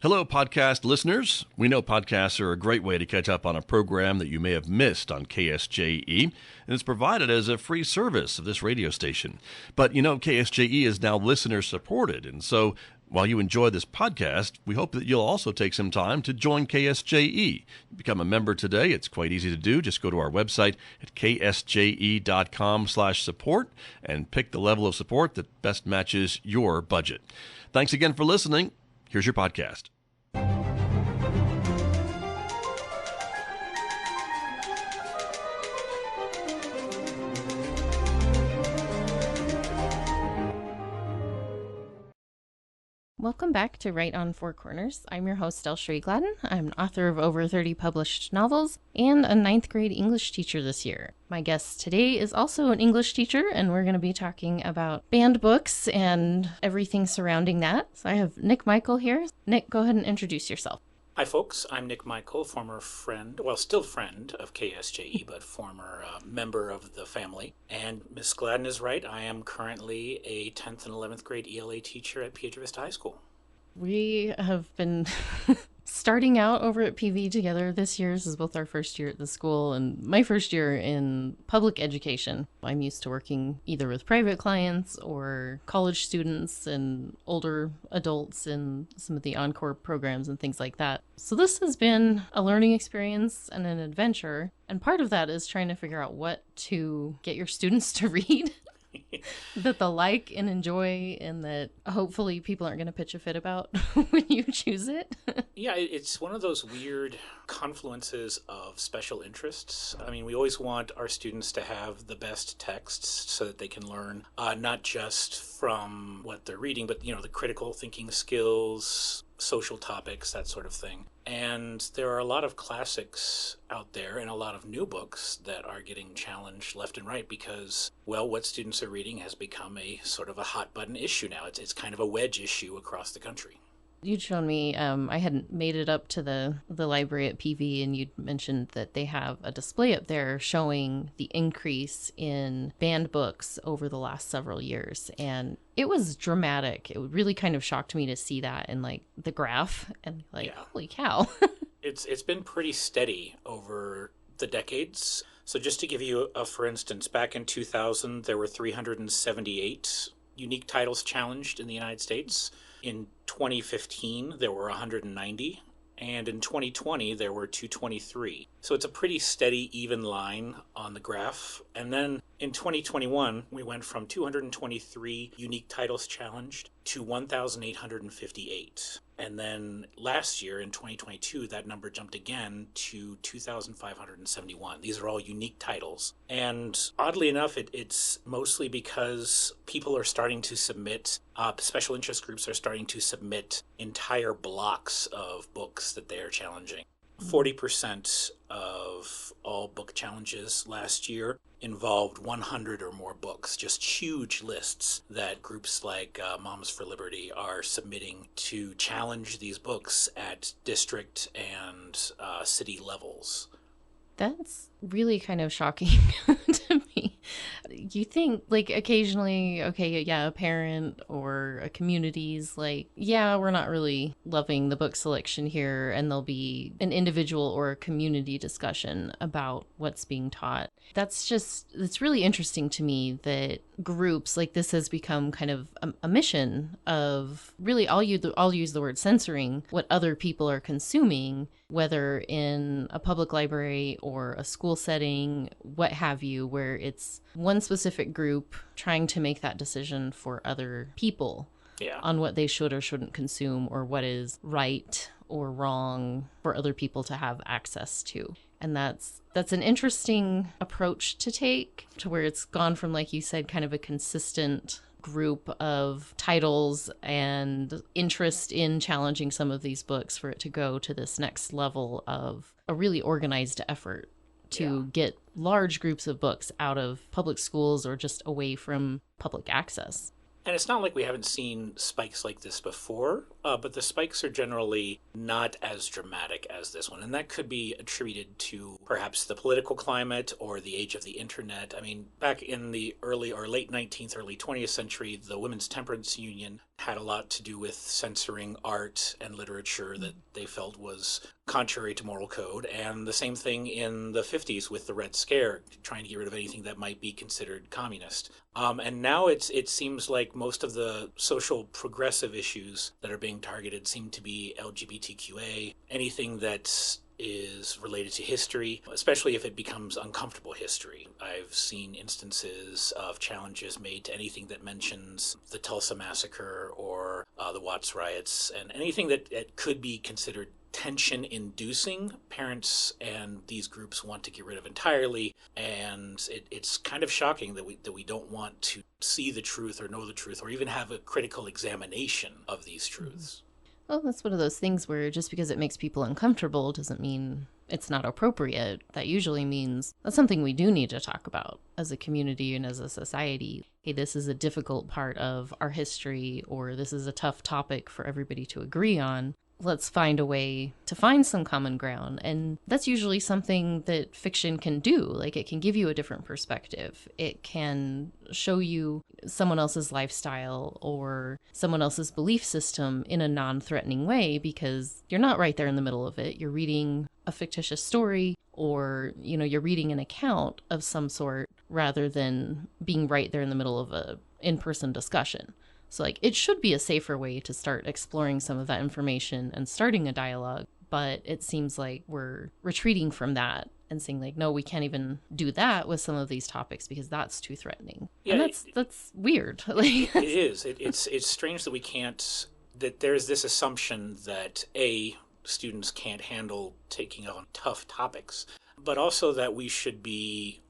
Hello, podcast listeners. We know podcasts are a great way to catch up on a program that you may have missed on KSJE, and it's provided as a free service of this radio station. But KSJE is now listener-supported, and so while you enjoy this podcast, we hope that you'll also take some time to join KSJE. Become a member today. It's quite easy to do. Just go to our website at ksje.com/support and pick the level of support that best matches your budget. Thanks again for listening. Here's your podcast. Welcome back to Right on Four Corners. I'm your host, DelSheree Gladden. I'm an author of over 30 published novels and a 9th grade English teacher this year. My guest today is also an English teacher, and we're going to be talking about banned books and everything surrounding that. So I have Nick Michael here. Nick, go ahead and introduce yourself. Hi folks, I'm Nick Michael, former friend, well still friend of KSJE, but former member of the family. And Miss Gladden is right, I am currently a 10th and 11th grade ELA teacher at Piedra Vista High School. We have been starting out over at PV together this year. This is both our first year at the school and my first year in public education. I'm used to working either with private clients or college students and older adults in some of the encore programs and things like that. So this has been a learning experience and an adventure. And part of that is trying to figure out what to get your students to read. That they'll like and enjoy, and that hopefully people aren't going to pitch a fit about when you choose it. Yeah, it's one of those weird confluences of special interests. I mean, we always want our students to have the best texts so that they can learn not just from what they're reading, but, the critical thinking skills, social topics, that sort of thing. And there are a lot of classics out there and a lot of new books that are getting challenged left and right because, well, what students are reading has become a sort of a hot button issue now. It's kind of a wedge issue across the country. You'd shown me, I hadn't made it up to the library at PV, and you'd mentioned that they have a display up there showing the increase in banned books over the last several years. And it was dramatic. It really kind of shocked me to see that in the graph and Holy cow. It's been pretty steady over the decades. So just to give you for instance, back in 2000, there were 378 unique titles challenged in the United States. In 2015, there were 190, and in 2020, there were 223. So it's a pretty steady, even line on the graph. And then in 2021, we went from 223 unique titles challenged to 1,858. And then last year, in 2022, that number jumped again to 2,571. These are all unique titles. And oddly enough, it's mostly because people are starting to submit, special interest groups are starting to submit entire blocks of books that they are challenging. 40% of all book challenges last year involved 100 or more books, just huge lists that groups like Moms for Liberty are submitting to challenge these books at district and city levels. That's really kind of shocking to me. You think, occasionally, okay, yeah, a parent or a community's we're not really loving the book selection here, and there'll be an individual or a community discussion about what's being taught. It's really interesting to me that groups like this has become kind of a mission of really, I'll use the word censoring what other people are consuming, whether in a public library or a school setting, what have you, where it's one specific group trying to make that decision for other people on what they should or shouldn't consume, or what is right or wrong for other people to have access to. And that's an interesting approach to take, to where it's gone from, like you said, kind of a consistent group of titles and interest in challenging some of these books, for it to go to this next level of a really organized effort to get large groups of books out of public schools or just away from public access. And it's not like we haven't seen spikes like this before. but the spikes are generally not as dramatic as this one. And that could be attributed to perhaps the political climate or the age of the internet. I mean, back in the early or late 19th, early 20th century, the Women's Temperance Union had a lot to do with censoring art and literature that they felt was contrary to moral code. And the same thing in the 50s with the Red Scare, trying to get rid of anything that might be considered communist. And now it seems like most of the social progressive issues that are being targeted seem to be LGBTQA, anything that is related to history, especially if it becomes uncomfortable history. I've seen instances of challenges made to anything that mentions the Tulsa Massacre or the Watts riots, and anything that could be considered tension-inducing. Parents and these groups want to get rid of entirely, and it's kind of shocking that we don't want to see the truth or know the truth or even have a critical examination of these truths. Well, that's one of those things where just because it makes people uncomfortable doesn't mean it's not appropriate. That usually means that's something we do need to talk about as a community and as a society. Hey, this is a difficult part of our history, or this is a tough topic for everybody to agree on. Let's find a way to find some common ground. And that's usually something that fiction can do. Like, it can give you a different perspective. It can show you someone else's lifestyle or someone else's belief system in a non-threatening way, because you're not right there in the middle of it. You're reading a fictitious story, or, you're reading an account of some sort rather than being right there in the middle of a in-person discussion. So, it should be a safer way to start exploring some of that information and starting a dialogue, but it seems like we're retreating from that and saying, no, we can't even do that with some of these topics because that's too threatening. Yeah, and that's weird. It is. It's strange that we can't, that there's this assumption that, students can't handle taking on tough topics, but also that we should be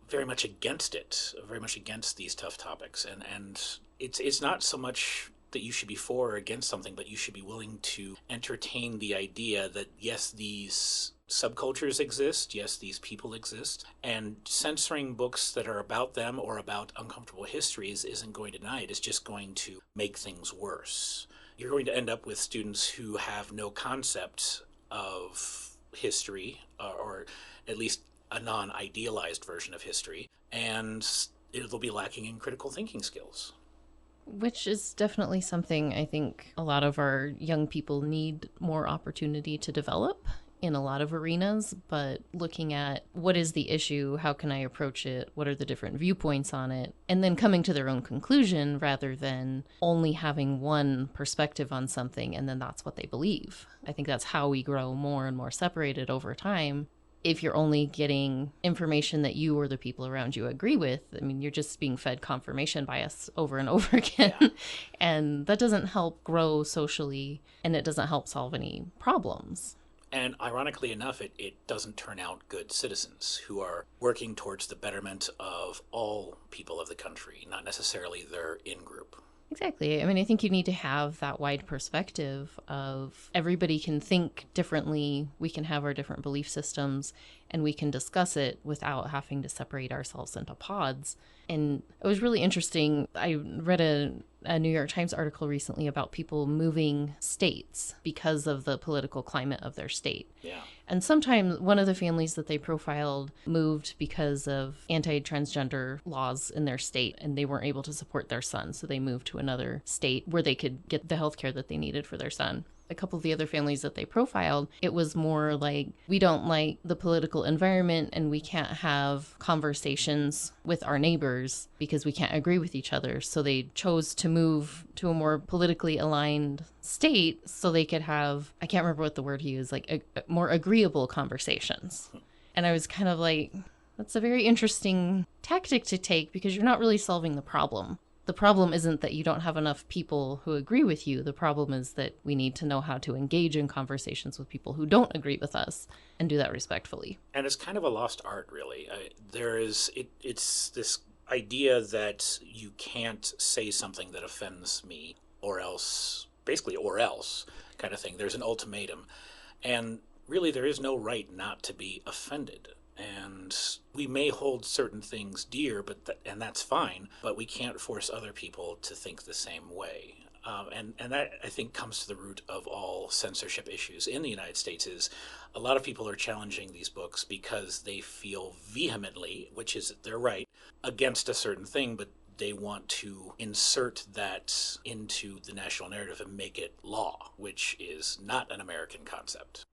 very much against it, very much against these tough topics. And it's not so much that you should be for or against something, but you should be willing to entertain the idea that, yes, these subcultures exist, yes, these people exist, and censoring books that are about them or about uncomfortable histories isn't going to deny it. It's just going to make things worse. You're going to end up with students who have no concept of history, or at least a non-idealized version of history, and it'll be lacking in critical thinking skills. Which is definitely something I think a lot of our young people need more opportunity to develop in a lot of arenas, but looking at what is the issue, how can I approach it, what are the different viewpoints on it, and then coming to their own conclusion rather than only having one perspective on something and then that's what they believe. I think that's how we grow more and more separated over time. If you're only getting information that you or the people around you agree with, you're just being fed confirmation bias over and over again. Yeah. And that doesn't help grow socially, and it doesn't help solve any problems. And ironically enough, it doesn't turn out good citizens who are working towards the betterment of all people of the country, not necessarily their in-group. Exactly. I think you need to have that wide perspective of everybody can think differently, we can have our different belief systems, and we can discuss it without having to separate ourselves into pods. And it was really interesting. I read a New York Times article recently about people moving states because of the political climate of their state. Yeah. And sometimes one of the families that they profiled moved because of anti-transgender laws in their state, and they weren't able to support their son, so they moved to another state where they could get the health care that they needed for their son. A couple of the other families that they profiled, it was more like, we don't like the political environment and we can't have conversations with our neighbors because we can't agree with each other. So they chose to move to a more politically aligned state so they could have, I can't remember what the word he used, more agreeable conversations. And I was kind of like, that's a very interesting tactic to take because you're not really solving the problem. The problem isn't that you don't have enough people who agree with you. The problem is that we need to know how to engage in conversations with people who don't agree with us and do that respectfully. And it's kind of a lost art, really. It's this idea that you can't say something that offends me or else kind of thing. There's an ultimatum. And really, there is no right not to be offended. And we may hold certain things dear, and that's fine, but we can't force other people to think the same way. And that, I think, comes to the root of all censorship issues in the United States. Is a lot of people are challenging these books because they feel vehemently, which is their right, against a certain thing, but they want to insert that into the national narrative and make it law, which is not an American concept.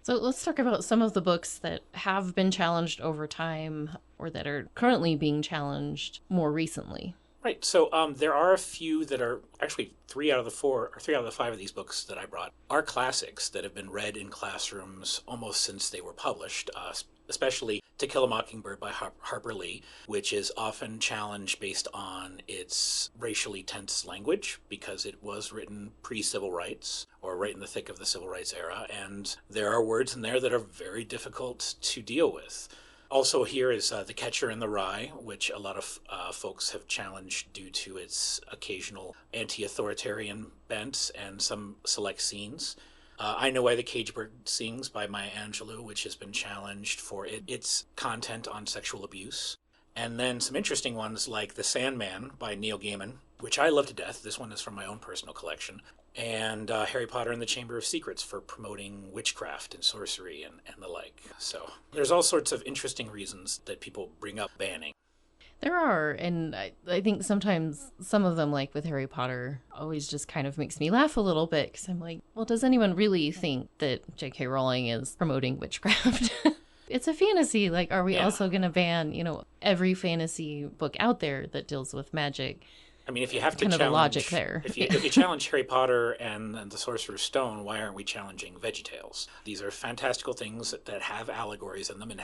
So let's talk about some of the books that have been challenged over time or that are currently being challenged more recently. Right. So there are a few that are actually 3 out of the 4 or 3 out of the 5 of these books that I brought are classics that have been read in classrooms almost since they were published, especially To Kill a Mockingbird by Harper Lee, which is often challenged based on its racially tense language because it was written pre-civil rights or right in the thick of the civil rights era. And there are words in there that are very difficult to deal with. Also here is The Catcher in the Rye, which a lot of folks have challenged due to its occasional anti-authoritarian bent and some select scenes. I Know Why the Cage Bird Sings by Maya Angelou, which has been challenged for its content on sexual abuse. And then some interesting ones like The Sandman by Neil Gaiman, which I love to death. This one is from my own personal collection. And Harry Potter and the Chamber of Secrets for promoting witchcraft and sorcery and the like. So there's all sorts of interesting reasons that people bring up banning. There are, and I think sometimes some of them, like with Harry Potter, always just kind of makes me laugh a little bit because I'm like, well, does anyone really think that J.K. Rowling is promoting witchcraft? It's a fantasy. Like, are we also going to ban, every fantasy book out there that deals with magic? I mean, if you have to kind challenge, of a logic there. If you challenge Harry Potter and the Sorcerer's Stone, why aren't we challenging VeggieTales? These are fantastical things that have allegories in them and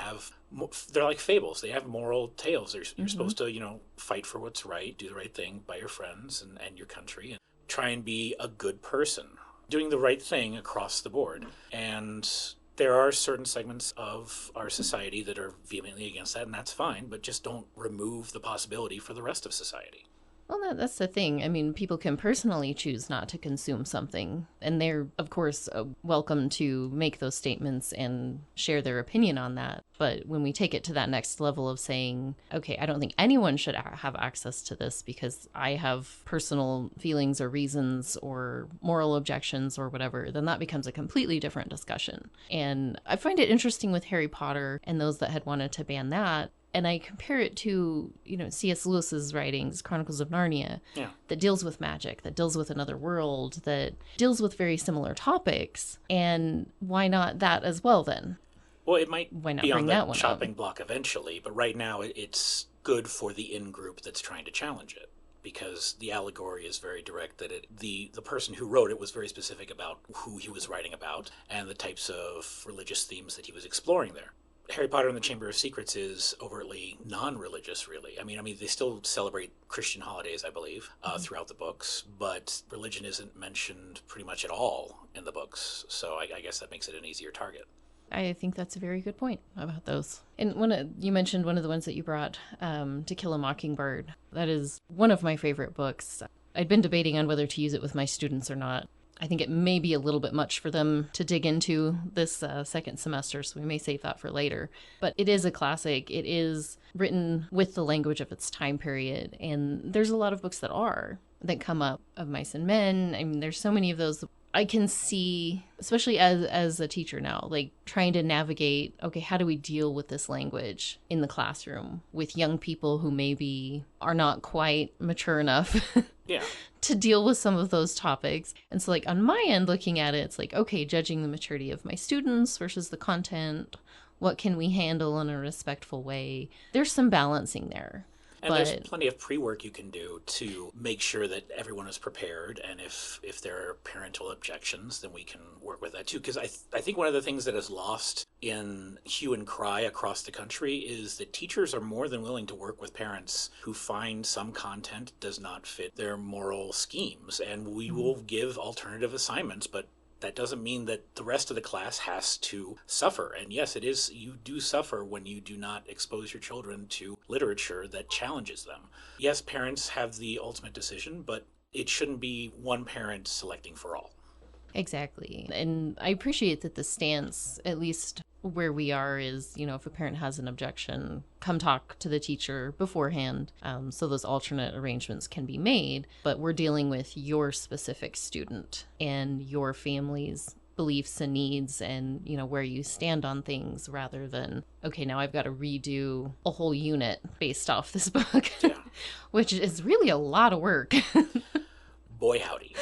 they're like fables. They have moral tales. You're supposed to, fight for what's right, do the right thing by your friends and your country, and try and be a good person, doing the right thing across the board. And there are certain segments of our society that are vehemently against that, and that's fine, but just don't remove the possibility for the rest of society. Well, that's the thing. I mean, people can personally choose not to consume something, and they're, of course, welcome to make those statements and share their opinion on that. But when we take it to that next level of saying, okay, I don't think anyone should have access to this because I have personal feelings or reasons or moral objections or whatever, then that becomes a completely different discussion. And I find it interesting with Harry Potter and those that had wanted to ban that. And I compare it to, C.S. Lewis's writings, Chronicles of Narnia, that deals with magic, that deals with another world, that deals with very similar topics. And why not that as well, then? Well, it might be on the chopping up? block eventually, but right now it's good for the in-group that's trying to challenge it. Because the allegory is very direct, that the person who wrote it was very specific about who he was writing about and the types of religious themes that he was exploring there. Harry Potter and the Chamber of Secrets is overtly non-religious, really. I mean, they still celebrate Christian holidays, I believe, throughout the books, but religion isn't mentioned pretty much at all in the books, so I guess that makes it an easier target. I think that's a very good point about those. And you mentioned one of the ones that you brought, To Kill a Mockingbird. That is one of my favorite books. I'd been debating on whether to use it with my students or not. I think it may be a little bit much for them to dig into this second semester, so we may save that for later. But it is a classic. It is written with the language of its time period, and there's a lot of books that come up of Mice and Men. I mean, there's so many of those. I can see, especially as a teacher now, like trying to navigate, okay, how do we deal with this language in the classroom with young people who maybe are not quite mature enough to deal with some of those topics. And so like on my end, looking at it, it's like, okay, judging the maturity of my students versus the content. What can we handle in a respectful way? There's some balancing there. And there's plenty of pre-work you can do to make sure that everyone is prepared. And if there are parental objections, then we can work with that too. Because I think one of the things that is lost in hue and cry across the country is that teachers are more than willing to work with parents who find some content does not fit their moral schemes. And we will give alternative assignments, but that doesn't mean that the rest of the class has to suffer. And yes, it is, you do suffer when you do not expose your children to literature that challenges them. Yes, parents have the ultimate decision, but it shouldn't be one parent selecting for all. Exactly. And I appreciate that the stance, at least where we are is, if a parent has an objection, come talk to the teacher beforehand, so those alternate arrangements can be made. But we're dealing with your specific student and your family's beliefs and needs and, where you stand on things, rather than, okay, now I've got to redo a whole unit based off this book, which is really a lot of work. Boy, howdy.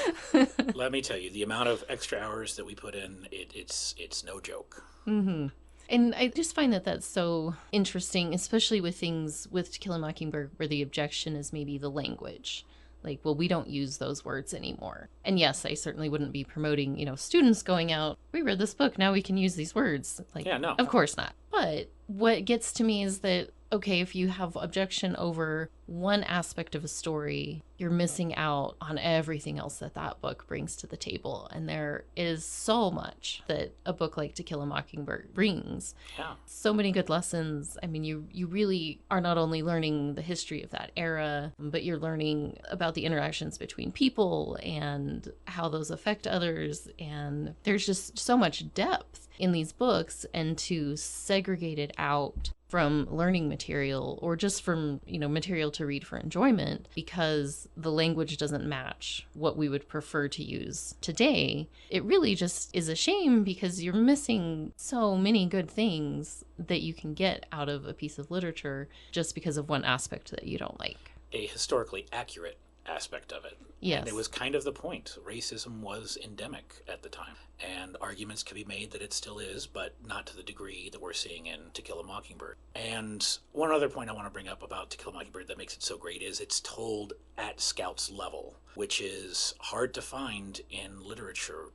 Let me tell you, the amount of extra hours that we put in, it's no joke. Mm-hmm. And I just find that that's so interesting, especially with things with To Kill a Mockingbird where the objection is maybe the language. Like, well, we don't use those words anymore. And yes, I certainly wouldn't be promoting, students going out, we read this book, now we can use these words. Like, yeah, no. Of course not. But what gets to me is that, okay, if you have objection over one aspect of a story, you're missing out on everything else that that book brings to the table. And there is so much that a book like To Kill a Mockingbird brings. Yeah. So many good lessons. I mean, you really are not only learning the history of that era, but you're learning about the interactions between people and how those affect others. And there's just so much depth in these books, and to segregate it out from learning material or just from, material to read for enjoyment because the language doesn't match what we would prefer to use today, it really just is a shame, because you're missing so many good things that you can get out of a piece of literature just because of one aspect that you don't like. A historically accurate aspect of it. Yes. And it was kind of the point. Racism was endemic at the time, and arguments could be made that it still is, but not to the degree that we're seeing in To Kill a Mockingbird. And one other point I want to bring up about To Kill a Mockingbird that makes it so great is it's told at Scout's level, which is hard to find in literature,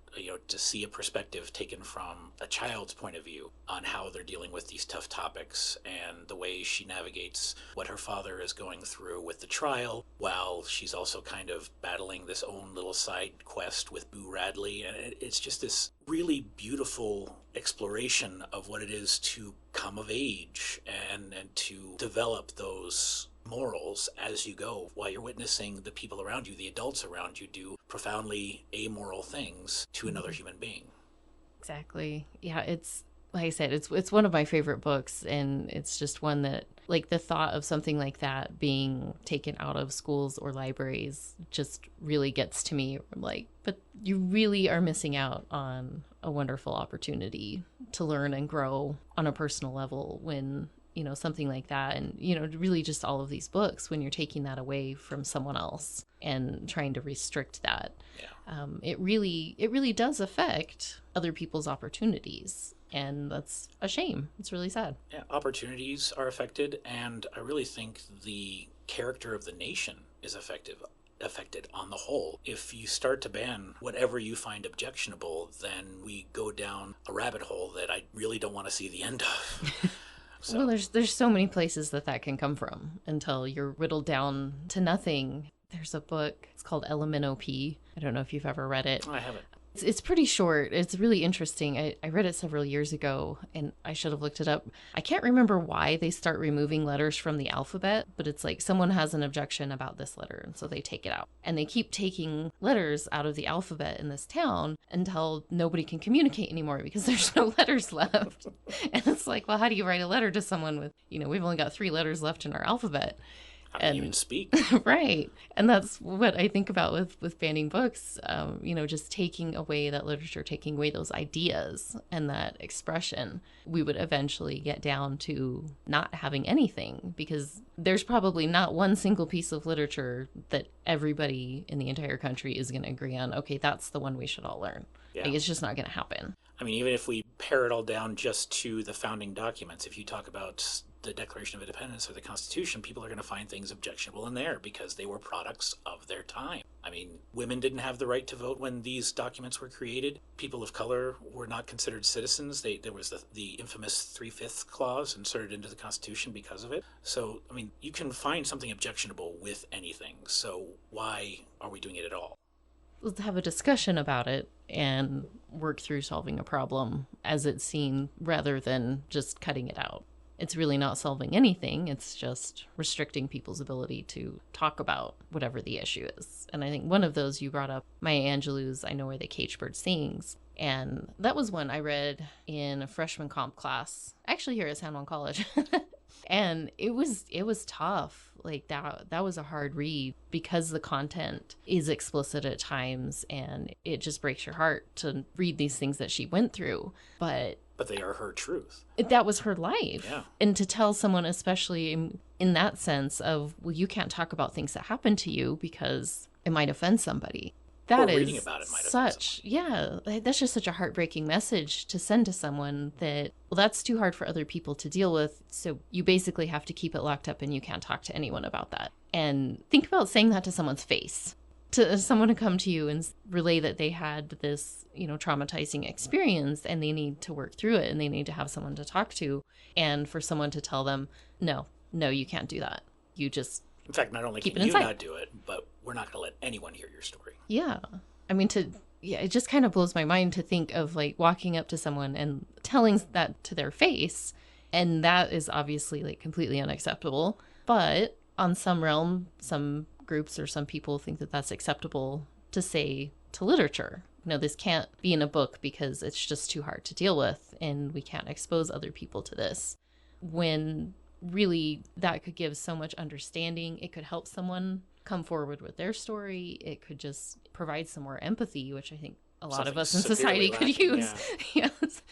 to see a perspective taken from a child's point of view on how they're dealing with these tough topics and the way she navigates what her father is going through with the trial, while she's also kind of battling this own little side quest with Boo Radley. And it's just this really beautiful exploration of what it is to come of age and to develop those morals as you go while you're witnessing the people around you, the adults around you, do profoundly amoral things to another human being. Exactly. Yeah, it's like I said, it's one of my favorite books, and it's just one that, like, the thought of something like that being taken out of schools or libraries just really gets to me. Like, but you really are missing out on a wonderful opportunity to learn and grow on a personal level when, something like that, and, really just all of these books, when you're taking that away from someone else and trying to restrict that. Yeah. It really does affect other people's opportunities. And that's a shame. It's really sad. Yeah, opportunities are affected, and I really think the character of the nation is affected on the whole. If you start to ban whatever you find objectionable, then we go down a rabbit hole that I really don't want to see the end of. So. Well, there's so many places that can come from until you're whittled down to nothing. There's a book, it's called LMNOP. I don't know if you've ever read it. I haven't. It's pretty short. It's really interesting. I read it several years ago, and I should have looked it up. I can't remember why they start removing letters from the alphabet, but it's like someone has an objection about this letter, and so they take it out. And they keep taking letters out of the alphabet in this town until nobody can communicate anymore because there's no letters left. And it's like, well, how do you write a letter to someone with, we've only got 3 letters left in our alphabet? How do you even speak? Right. And that's what I think about with banning books, just taking away that literature, taking away those ideas and that expression. We would eventually get down to not having anything, because there's probably not one single piece of literature that everybody in the entire country is going to agree on. Okay, that's the one we should all learn. Yeah. Like, it's just not going to happen. I mean, even if we pare it all down just to the founding documents, if you talk about the Declaration of Independence or the Constitution, people are going to find things objectionable in there because they were products of their time. I mean, women didn't have the right to vote when these documents were created. People of color were not considered citizens. There was the infamous 3/5 clause inserted into the Constitution because of it. So, I mean, you can find something objectionable with anything. So why are we doing it at all? Let's have a discussion about it and work through solving a problem as it's seen, rather than just cutting it out. it's really not solving anything. It's just restricting people's ability to talk about whatever the issue is. And I think one of those you brought up, Maya Angelou's I Know Where the Caged Bird Sings. And that was one I read in a freshman comp class, actually here at San Juan College. And it was tough. Like that was a hard read because the content is explicit at times and it just breaks your heart to read these things that she went through. But they are her truth. That was her life. Yeah. And to tell someone, especially in that sense of, well, you can't talk about things that happen to you because it might offend somebody. That or is reading about it might such, that's just such a heartbreaking message to send to someone that, well, that's too hard for other people to deal with. So you basically have to keep it locked up and you can't talk to anyone about that. And think about saying that to someone's face. To someone to come to you and relay that they had this, traumatizing experience and they need to work through it and they need to have someone to talk to. And for someone to tell them, no, you can't do that. You just in fact, not only keep can it you inside. not do it, but we're not going to let anyone hear your story. Yeah. I mean, it just kind of blows my mind to think of like walking up to someone and telling that to their face. And that is obviously like completely unacceptable. But on some realm, some groups or some people think that that's acceptable to say to literature. This can't be in a book because it's just too hard to deal with and we can't expose other people to this. When really that could give so much understanding. It could help someone come forward with their story. It could just provide some more empathy, which I think a lot of us in society could use. Yeah. Yes.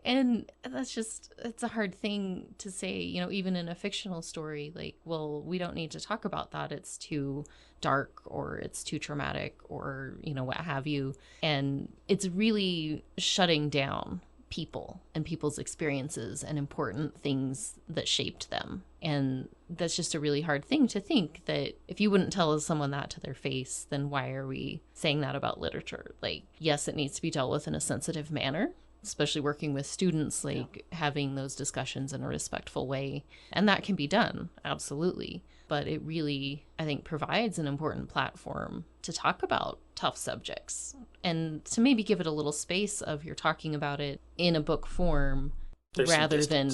And it's a hard thing to say, even in a fictional story, like, well, we don't need to talk about that. It's too dark or it's too traumatic or, what have you. And it's really shutting down people and people's experiences and important things that shaped them. And that's just a really hard thing to think that if you wouldn't tell someone that to their face, then why are we saying that about literature? Like, yes, it needs to be dealt with in a sensitive manner, especially working with students, like having those discussions in a respectful way. And that can be done, absolutely. But it really, I think, provides an important platform to talk about tough subjects and to maybe give it a little space of you're talking about it in a book form. There's rather than,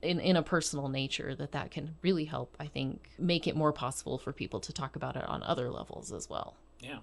in a personal nature, that can really help, I think, make it more possible for people to talk about it on other levels as well. Yeah.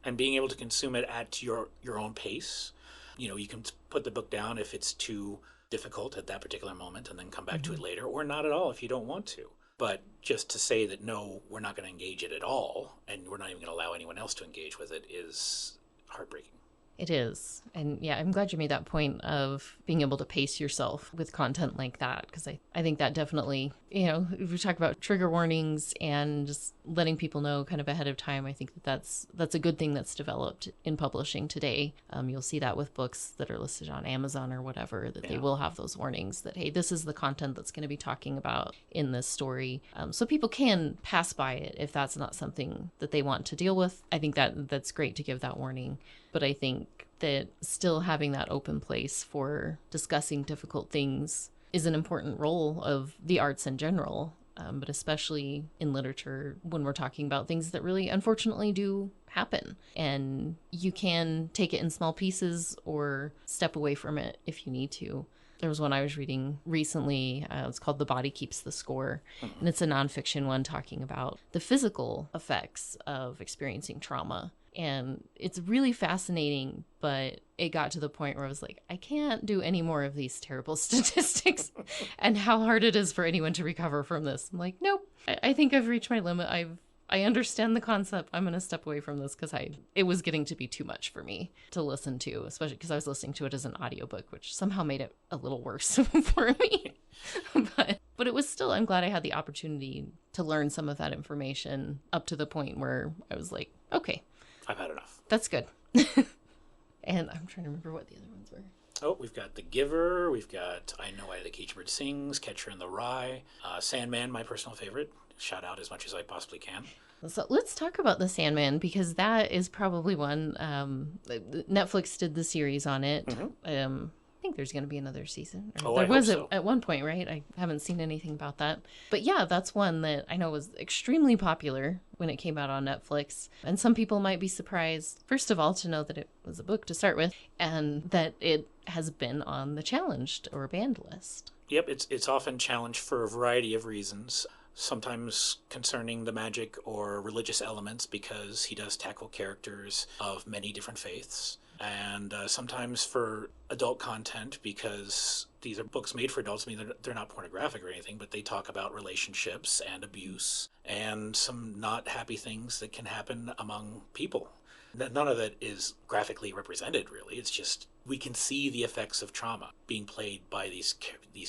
And being able to consume it at your own pace. You can put the book down if it's too difficult at that particular moment and then come back to it later, or not at all if you don't want to. But just to say that, no, we're not going to engage it at all, and we're not even going to allow anyone else to engage with it is heartbreaking. It is. And yeah, I'm glad you made that point of being able to pace yourself with content like that, because I think that definitely, if we talk about trigger warnings and just letting people know kind of ahead of time, I think that's a good thing that's developed in publishing today. You'll see that with books that are listed on Amazon or whatever, that they will have those warnings that, hey, this is the content that's going to be talking about in this story. So people can pass by it if that's not something that they want to deal with. I think that's great to give that warning. But I think that still having that open place for discussing difficult things is an important role of the arts in general, but especially in literature when we're talking about things that really unfortunately do happen. And you can take it in small pieces or step away from it if you need to. There was one I was reading recently. It's called The Body Keeps the Score. And it's a nonfiction one talking about the physical effects of experiencing trauma. And it's really fascinating, but it got to the point where I was like, I can't do any more of these terrible statistics and how hard it is for anyone to recover from this. I'm like, nope, I think I've reached my limit. I understand the concept. I'm going to step away from this because it was getting to be too much for me to listen to, especially because I was listening to it as an audiobook, which somehow made it a little worse for me. But it was still, I'm glad I had the opportunity to learn some of that information up to the point where I was like, okay, I've had enough. that's good. And I'm trying to remember what the other ones were. Oh, we've got The Giver. We've got I Know Why the Caged Bird Sings, Catcher in the Rye, Sandman, my personal favorite. Shout out as much as I possibly can. So let's talk about The Sandman, because that is probably one. Netflix did the series on it. Mm-hmm. I think there's going to be another season. There was at one point, right? I haven't seen anything about that. But yeah, that's one that I know was extremely popular when it came out on Netflix. And some people might be surprised, first of all, to know that it was a book to start with, and that it has been on the challenged or banned list. Yep, it's often challenged for a variety of reasons. Sometimes concerning the magic or religious elements, because he does tackle characters of many different faiths. And sometimes for adult content, because these are books made for adults. I mean, they're not pornographic or anything, but they talk about relationships and abuse and some not happy things that can happen among people. None of it is graphically represented, really. It's just we can see the effects of trauma being played by these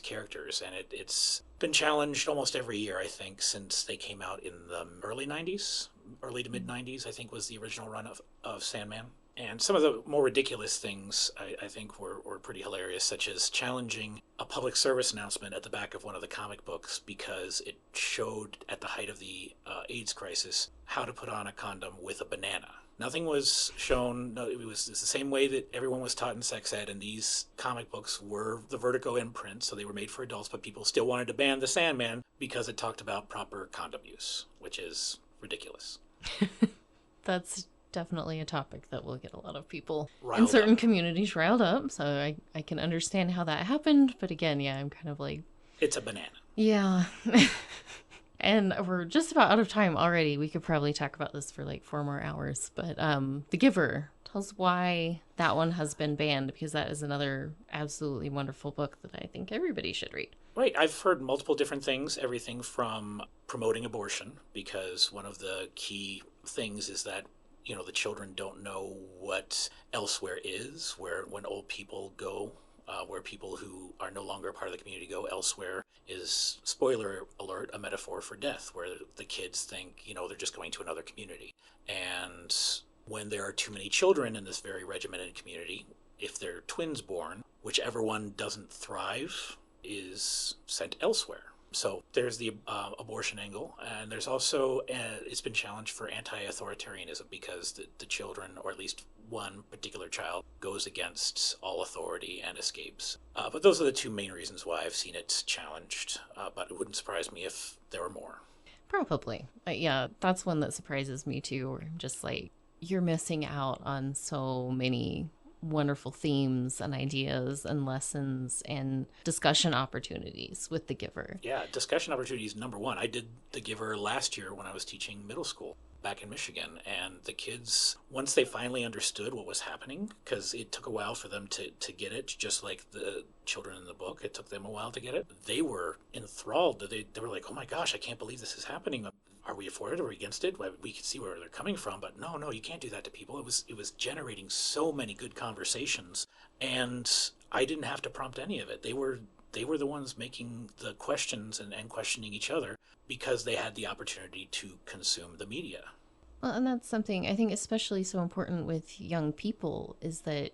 characters, and it's been challenged almost every year, I think, since they came out in the early 90s, early to mid 90s, I think was the original run of Sandman. And some of the more ridiculous things, I think, were pretty hilarious, such as challenging a public service announcement at the back of one of the comic books because it showed, at the height of the AIDS crisis, how to put on a condom with a banana. Nothing was shown. No, it's the same way that everyone was taught in sex ed, and these comic books were the Vertigo imprint, so they were made for adults, but people still wanted to ban the Sandman because it talked about proper condom use, which is ridiculous. That's definitely a topic that will get a lot of people Riled in certain up. communities riled up, so I can understand how that happened, but again, yeah, I'm kind of like... It's a banana. Yeah. And we're just about out of time already. We could probably talk about this for like 4 more hours. But The Giver, tell us why that one has been banned, because that is another absolutely wonderful book that I think everybody should read. Right. I've heard multiple different things, everything from promoting abortion, because one of the key things is that, the children don't know what elsewhere is, where when old people go, where people who are no longer a part of the community go elsewhere, is, spoiler alert, a metaphor for death, where the kids think, they're just going to another community. And when there are too many children in this very regimented community, if they're twins born, whichever one doesn't thrive is sent elsewhere. So there's the abortion angle, and there's also, it's been challenged for anti-authoritarianism, because the children, or at least one particular child, goes against all authority and escapes. But those are the 2 main reasons why I've seen it challenged, but it wouldn't surprise me if there were more. Probably. Yeah, that's one that surprises me too, where I'm just like, you're missing out on so many wonderful themes and ideas and lessons and discussion opportunities with The Giver. Yeah, discussion opportunities number 1. I did The Giver last year when I was teaching middle school back in Michigan, and the kids, once they finally understood what was happening, because it took a while for them to get it, just like the children in the book, it took them a while to get it, they were enthralled. They were like, oh my gosh, I can't believe this is happening. Are we for it? Are we against it? We could see where they're coming from, but no, you can't do that to people. It was generating so many good conversations, and I didn't have to prompt any of it. They were the ones making the questions and questioning each other, because they had the opportunity to consume the media. Well, and that's something I think especially so important with young people, is that,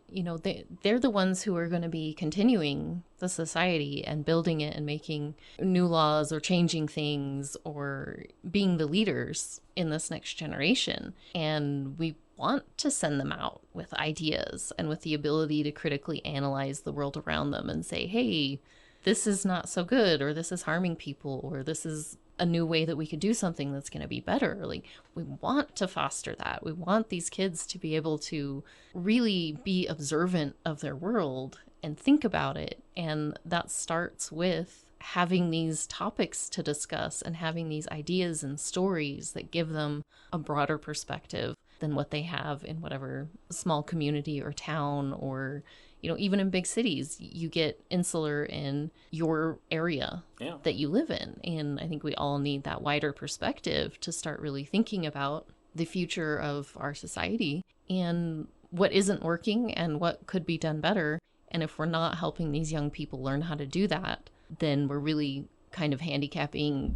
they're the ones who are going to be continuing the society and building it and making new laws or changing things or being the leaders in this next generation. And we want to send them out with ideas and with the ability to critically analyze the world around them and say, hey, this is not so good, or this is harming people, or this is a new way that we could do something that's going to be better. Like, we want to foster that. We want these kids to be able to really be observant of their world and think about it. And that starts with having these topics to discuss and having these ideas and stories that give them a broader perspective than what they have in whatever small community or town, or even in big cities, you get insular in your area that you live in. And I think we all need that wider perspective to start really thinking about the future of our society and what isn't working and what could be done better. And if we're not helping these young people learn how to do that, then we're really kind of handicapping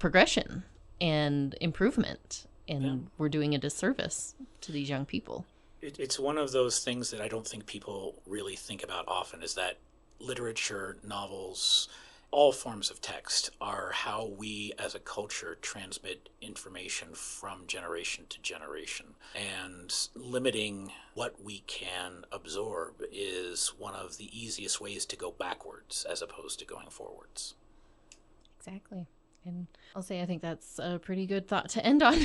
progression and improvement. And we're doing a disservice to these young people. It's one of those things that I don't think people really think about often, is that literature, novels, all forms of text are how we as a culture transmit information from generation to generation. And limiting what we can absorb is one of the easiest ways to go backwards as opposed to going forwards. Exactly. And I'll say I think that's a pretty good thought to end on,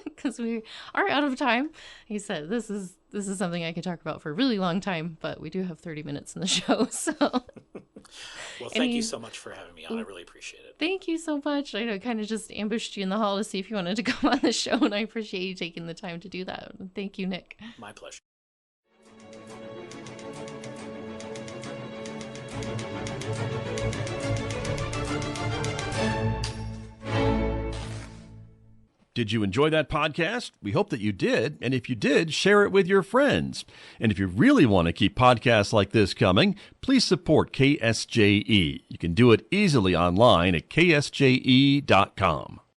because we are out of time. He said this is something I could talk about for a really long time, but we do have 30 minutes in the show. So Well, thank you so much for having me on. I really appreciate it. Thank you so much. I know, kind of just ambushed you in the hall to see if you wanted to come on the show, and I appreciate you taking the time to do that. Thank you, Nick. My pleasure. Did you enjoy that podcast? We hope that you did. And if you did, share it with your friends. And if you really want to keep podcasts like this coming, please support KSJE. You can do it easily online at ksje.com.